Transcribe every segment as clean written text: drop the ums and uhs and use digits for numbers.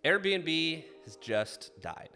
Airbnb has just died.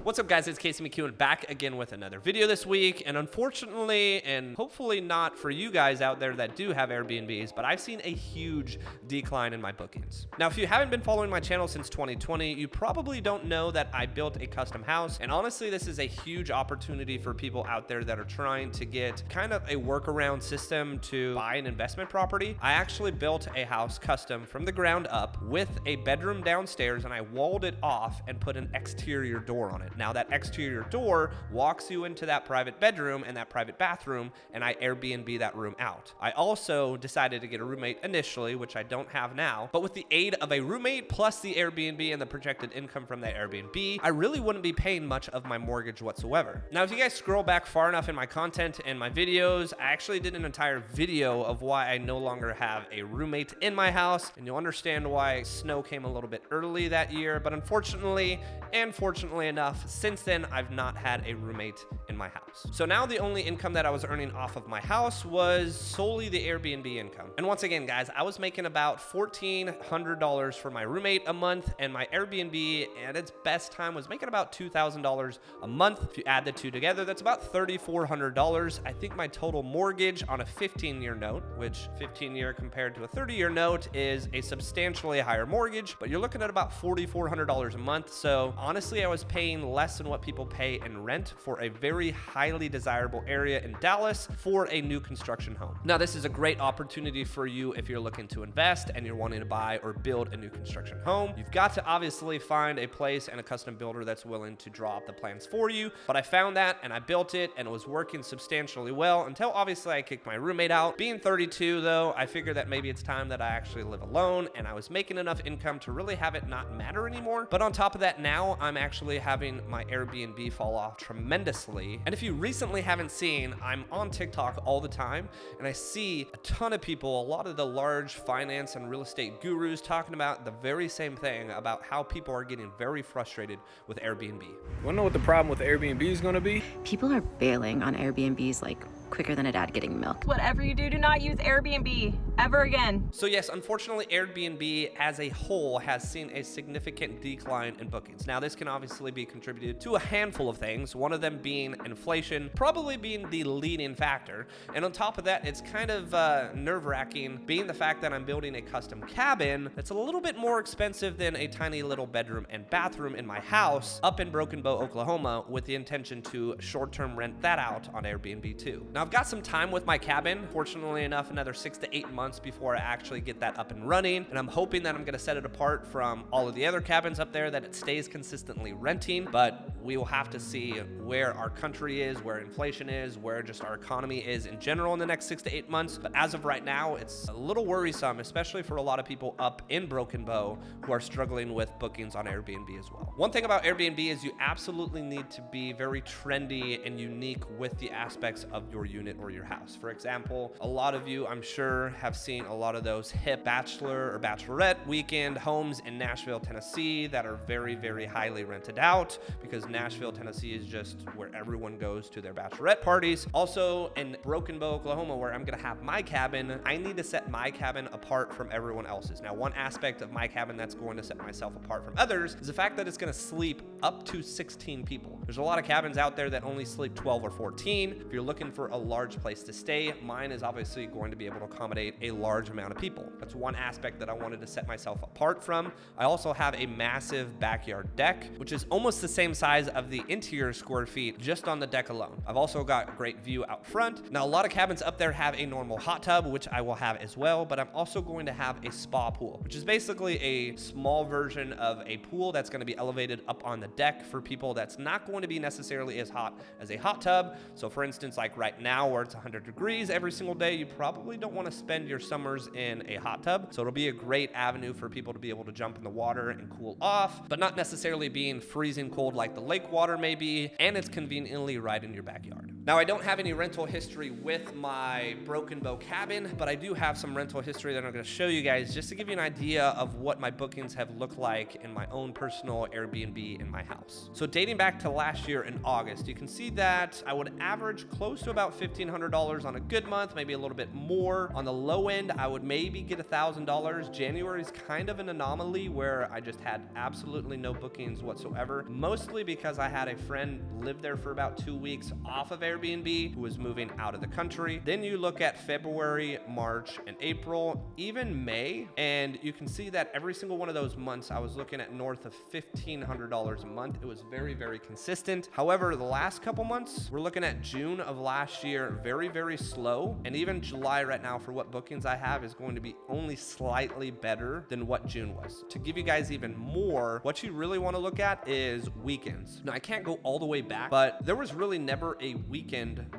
What's up, guys? It's McKeown back again with another video this week. And unfortunately, and hopefully not for you guys out there that do have Airbnbs, but I've seen a huge decline in my bookings. Now, if you haven't been following my channel since 2020, you probably don't know that I built a custom house. And honestly, this is a huge opportunity for people out there that are trying to get kind of a workaround system to buy an investment property. I actually built a house custom from the ground up with a bedroom downstairs, and I walled it off and put an exterior door on it. Now that exterior door walks you into that private bedroom and that private bathroom, and I Airbnb that room out. I also decided to get a roommate initially, which I don't have now, but with the aid of a roommate plus the Airbnb and the projected income from that Airbnb, I really wouldn't be paying much of my mortgage whatsoever. Now, if you guys scroll back far enough in my content and my videos, I actually did an entire video of why I no longer have a roommate in my house, and you'll understand why snow came a little bit early that year, but unfortunately, and fortunately enough, since then, I've not had a roommate in my house. So now the only income that I was earning off of my house was solely the Airbnb income. And once again, guys, I was making about $1,400 for my roommate a month, and my Airbnb at its best time was making about $2,000 a month. If you add the two together, that's about $3,400. I think my total mortgage on a 15-year note, which 15-year compared to a 30-year note is a substantially higher mortgage, but you're looking at about $4,400 a month. So honestly, I was paying less than what people pay in rent for a very highly desirable area in Dallas for a new construction home. Now, this is a great opportunity for you if you're looking to invest and you're wanting to buy or build a new construction home. You've got to obviously find a place and a custom builder that's willing to draw up the plans for you. But I found that and I built it, and it was working substantially well until obviously I kicked my roommate out. Being 32 though, I figured that maybe it's time that I actually live alone, and I was making enough income to really have it not matter anymore. But on top of that, now I'm actually having my Airbnb fall off tremendously. And if you recently haven't seen, I'm on TikTok all the time, and I see a ton of people, a lot of the large finance and real estate gurus talking about the very same thing, about how people are getting very frustrated with Airbnb. You wanna know what the problem with Airbnb is gonna be? People are bailing on Airbnbs like quicker than a dad getting milk. Whatever you do, do not use Airbnb ever again. So yes, unfortunately, Airbnb as a whole has seen a significant decline in bookings. Now, this can obviously be contributed to a handful of things, one of them being inflation, probably being the leading factor. And on top of that, it's kind of nerve-wracking being the fact that I'm building a custom cabin that's a little bit more expensive than a tiny little bedroom and bathroom in my house up in Broken Bow, Oklahoma, with the intention to short-term rent that out on Airbnb too. Now, I've got some time with my cabin, fortunately enough, another 6 to 8 months before I actually get that up and running. And I'm hoping that I'm gonna set it apart from all of the other cabins up there, that it stays consistently renting. But we will have to see where our country is, where inflation is, where just our economy is in general in the next 6 to 8 months. But as of right now, it's a little worrisome, especially for a lot of people up in Broken Bow who are struggling with bookings on Airbnb as well. One thing about Airbnb is you absolutely need to be very trendy and unique with the aspects of your unit or your house. For example, a lot of you, I'm sure, have seen a lot of those hip bachelor or bachelorette weekend homes in Nashville, Tennessee that are very, very highly rented out, because Nashville, Tennessee is just where everyone goes to their bachelorette parties. Also in Broken Bow, Oklahoma, where I'm gonna have my cabin, I need to set my cabin apart from everyone else's. Now, one aspect of my cabin that's going to set myself apart from others is the fact that it's gonna sleep up to 16 people. There's a lot of cabins out there that only sleep 12 or 14. If you're looking for a large place to stay, mine is obviously going to be able to accommodate a large amount of people. That's one aspect that I wanted to set myself apart from. I also have a massive backyard deck, which is almost the same size of the interior square feet just on the deck alone. I've also got a great view out front. Now, a lot of cabins up there have a normal hot tub, which I will have as well, but I'm also going to have a spa pool, which is basically a small version of a pool that's going to be elevated up on the deck for people that's not going to be necessarily as hot as a hot tub. So for instance, like right now where it's 100 degrees every single day, you probably don't want to spend your summers in a hot tub. So it'll be a great avenue for people to be able to jump in the water and cool off, but not necessarily being freezing cold like the lake water may be, and it's conveniently right in your backyard. Now, I don't have any rental history with my Broken Bow cabin, but I do have some rental history that I'm gonna show you guys just to give you an idea of what my bookings have looked like in my own personal Airbnb in my house. So dating back to last year in August, you can see that I would average close to about $1,500 on a good month, maybe a little bit more. On the low end, I would maybe get $1,000. January is kind of an anomaly where I just had absolutely no bookings whatsoever, mostly because I had a friend live there for about 2 weeks off of Airbnb who was moving out of the country. Then you look at February, March, and April, even May, and you can see that every single one of those months I was looking at north of $1,500 a month. It was very, very consistent. However, the last couple months, we're looking at June of last year, very, very slow. And even July right now for what bookings I have is going to be only slightly better than what June was. To give you guys even more, what you really want to look at is weekends. Now, I can't go all the way back, but there was really never a weekend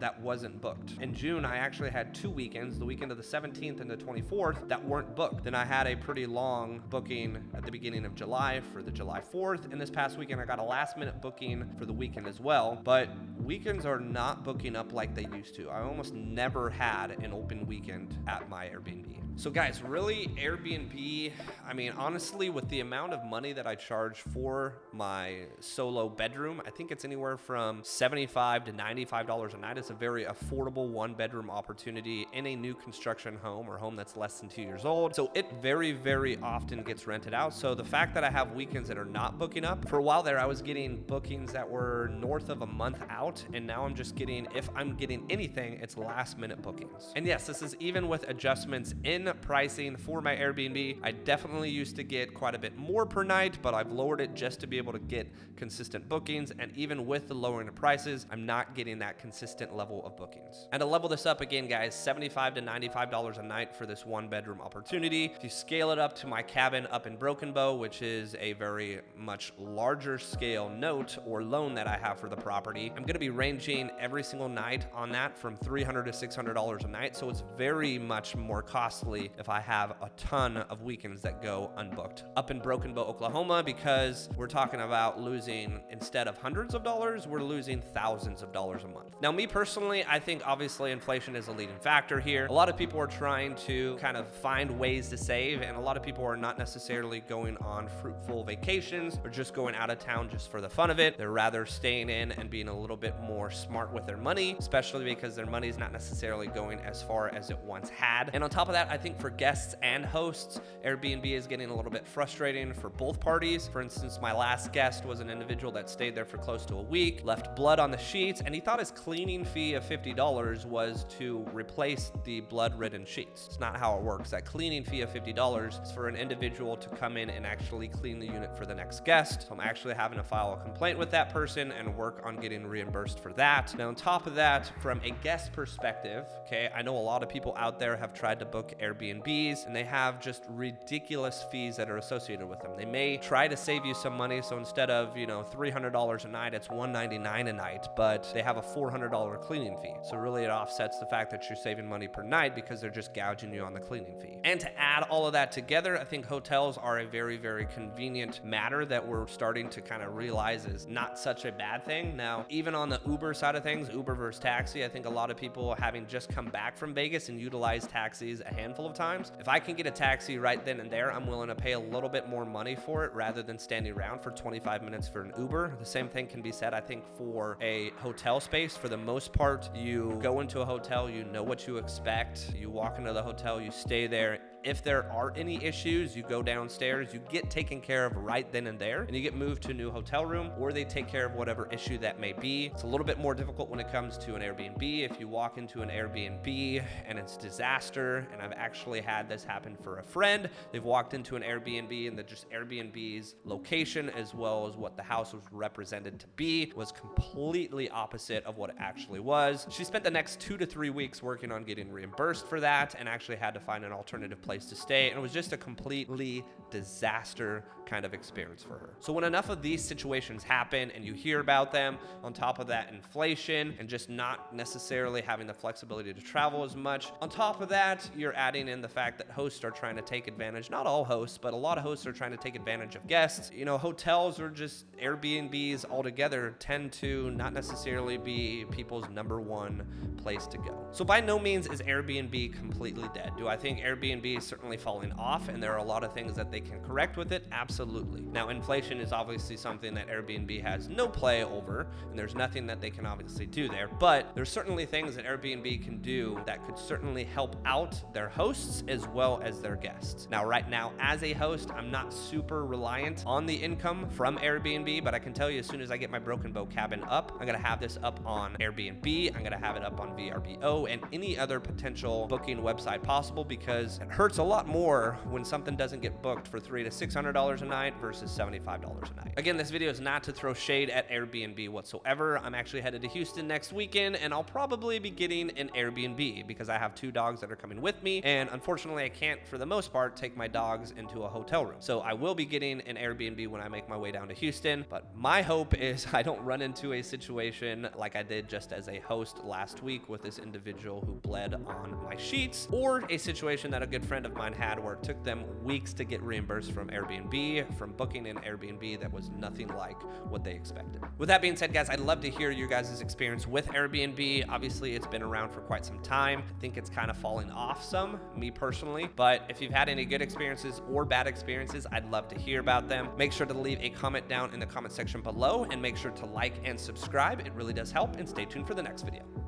that wasn't booked. In June, I actually had 2 weekends, the weekend of the 17th and the 24th, that weren't booked. Then I had a pretty long booking at the beginning of July for the July 4th. And this past weekend, I got a last minute booking for the weekend as well. But weekends are not booking up like they used to. I almost never had an open weekend at my Airbnb. So guys, really Airbnb, I mean, honestly, with the amount of money that I charge for my solo bedroom, I think it's anywhere from $75 to $95 a night. It's a very affordable 1-bedroom opportunity in a new construction home or home that's less than 2 years old. So it very, very often gets rented out. So the fact that I have weekends that are not booking up, for a while there, I was getting bookings that were north of a month out. And now I'm just getting, if I'm getting anything, it's last minute bookings. And yes, this is even with adjustments in pricing for my Airbnb. I definitely used to get quite a bit more per night, but I've lowered it just to be able to get consistent bookings. And even with the lowering of prices, I'm not getting that consistent level of bookings. And to level this up again, guys, $75 to $95 a night for this 1-bedroom opportunity. If you scale it up to my cabin up in Broken Bow, which is a very much larger scale note or loan that I have for the property, I'm going to be ranging every single night on that from $300 to $600 a night. So it's very much more costly if I have a ton of weekends that go unbooked. Up in Broken Bow, Oklahoma, because we're talking about losing, instead of hundreds of dollars, we're losing thousands of dollars a month. Now, me personally, I think obviously inflation is a leading factor here. A lot of people are trying to kind of find ways to save, and a lot of people are not necessarily going on fruitful vacations or just going out of town just for the fun of it. They're rather staying in and being a little bit more smart with their money, especially because their money is not necessarily going as far as it once had. And on top of that, I think for guests and hosts, Airbnb is getting a little bit frustrating for both parties. For instance, my last guest was an individual that stayed there for close to a week, left blood on the sheets, and he thought his cleaning fee of $50 was to replace the blood-ridden sheets. It's not how it works. That cleaning fee of $50 is for an individual to come in and actually clean the unit for the next guest. So I'm actually having to file a complaint with that person and work on getting reimbursed for that. Now, on top of that, from a guest perspective, okay, I know a lot of people out there have tried to book Airbnbs and they have just ridiculous fees that are associated with them. They may try to save you some money, so instead of, $300 a night, it's $199 a night, but they have a $400 cleaning fee. So really it offsets the fact that you're saving money per night because they're just gouging you on the cleaning fee. And to add all of that together, I think hotels are a very, very convenient matter that we're starting to kind of realize is not such a bad thing. Now, even on the Uber side of things, Uber versus taxi, I think a lot of people, having just come back from Vegas and utilized taxis a handful of times, if I can get a taxi right then and there, I'm willing to pay a little bit more money for it rather than standing around for 25 minutes for an Uber. The same thing can be said, I think, for a hotel space. For the most part, you go into a hotel, you know what you expect. You walk into the hotel, you stay there. If there are any issues, you go downstairs, you get taken care of right then and there, and you get moved to a new hotel room, or they take care of whatever issue that may be. It's a little bit more difficult when it comes to an Airbnb. If you walk into an Airbnb and it's disaster, and I've actually had this happen for a friend, they've walked into an Airbnb and just Airbnb's location as well as what the house was represented to be was completely opposite of what it actually was. She spent the next 2 to 3 weeks working on getting reimbursed for that and actually had to find an alternative place place to stay, and it was just a completely disaster kind of experience for her. So when enough of these situations happen and you hear about them, on top of that inflation and just not necessarily having the flexibility to travel as much, on top of that you're adding in the fact that hosts are trying to take advantage, not all hosts, but a lot of hosts are trying to take advantage of guests. You know, hotels or just Airbnbs altogether tend to not necessarily be people's number one place to go. So by no means is Airbnb completely dead. Do I think Airbnb is certainly falling off and there are a lot of things that they can correct with it? Absolutely. Now, inflation is obviously something that Airbnb has no play over, and there's nothing that they can obviously do there, but there's certainly things that Airbnb can do that could certainly help out their hosts as well as their guests. Now, right now, as a host, I'm not super reliant on the income from Airbnb, but I can tell you as soon as I get my Broken Bow cabin up, I'm gonna have this up on Airbnb, I'm gonna have it up on VRBO, and any other potential booking website possible, because it hurts a lot more when something doesn't get booked for $300 to $600 a night versus $75 a night. Again, this video is not to throw shade at Airbnb whatsoever. I'm actually headed to Houston next weekend, and I'll probably be getting an Airbnb because I have 2 dogs that are coming with me, and unfortunately I can't, for the most part, take my dogs into a hotel room. So I will be getting an Airbnb when I make my way down to Houston, but my hope is I don't run into a situation like I did just as a host last week with this individual who bled on my sheets, or a situation that a good friend of mine had where it took them weeks to get reimbursed from Airbnb from booking an Airbnb that was nothing like what they expected. With that being said, guys, I'd love to hear your guys' experience with Airbnb. Obviously, it's been around for quite some time. I think it's kind of falling off some, me personally, but if you've had any good experiences or bad experiences, I'd love to hear about them. Make sure to leave a comment down in the comment section below, and make sure to like and subscribe. It really does help, and stay tuned for the next video.